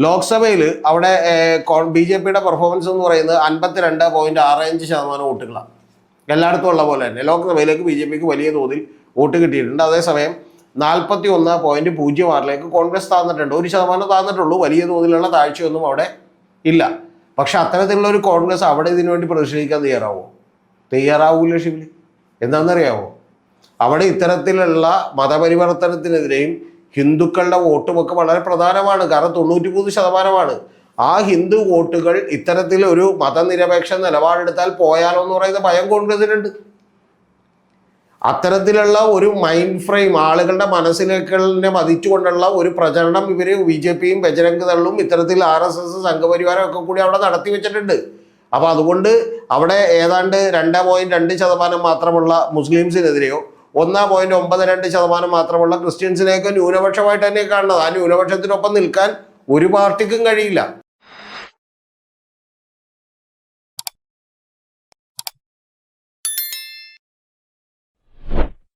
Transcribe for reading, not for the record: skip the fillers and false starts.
ലോക്സഭയിൽ അവിടെ BJP-യുടെ പെർഫോമൻസ് എന്ന് പറയുന്നത് 52.65% വോട്ടുകളാണ്. എല്ലായിടത്തും ഉള്ള പോലെ തന്നെ ലോക്സഭയിലേക്ക് BJP-ക്ക് വലിയ തോതിൽ വോട്ട് കിട്ടിയിട്ടുണ്ട്. അതേസമയം 41.06 കോൺഗ്രസ് താഴ്ന്നിട്ടുണ്ട്. 1% താഴ്ന്നിട്ടുള്ളൂ. വലിയ തോതിലുള്ള താഴ്ചയൊന്നും അവിടെ ഇല്ല. പക്ഷെ അത്തരത്തിലുള്ള ഒരു കോൺഗ്രസ് അവിടെ ഇതിനു വേണ്ടി പ്രതിഷേധിക്കാൻ തയ്യാറാവൂല ഷിബിലി. എന്താണെന്നറിയാവോ? അവിടെ ഇത്തരത്തിലുള്ള മതപരിവർത്തനത്തിനെതിരെയും ഹിന്ദുക്കളുടെ വോട്ടുമൊക്കെ വളരെ പ്രധാനമാണ്. കാരണം 93% ആ ഹിന്ദു വോട്ടുകൾ ഇത്തരത്തിലൊരു മതനിരപേക്ഷ നിലപാടെടുത്താൽ പോയാലോ എന്ന് പറയുന്ന ഭയം കോൺഗ്രസിനുണ്ട്. അത്തരത്തിലുള്ള ഒരു മൈൻഡ് ഫ്രെയിം ആളുകളുടെ മനസ്സിലേക്കുള്ള മതിച്ചുകൊണ്ടുള്ള ഒരു പ്രചരണം ഇവർ BJP-യും ബജരംഗ് ദളും ഇത്തരത്തിൽ RSS സംഘപരിവാരം ഒക്കെ കൂടി അവിടെ നടത്തി വെച്ചിട്ടുണ്ട്. അപ്പോൾ അതുകൊണ്ട് അവിടെ ഏതാണ്ട് 2.2% മാത്രമുള്ള മുസ്ലിംസിനെതിരെയോ 1.92% മാത്രമുള്ള ക്രിസ്ത്യൻസിനെയൊക്കെ ന്യൂനപക്ഷമായിട്ട് തന്നെ കാണുന്നത്. ആ ന്യൂനപക്ഷത്തിനൊപ്പം നിൽക്കാൻ ഒരു പാർട്ടിക്കും കഴിയില്ല.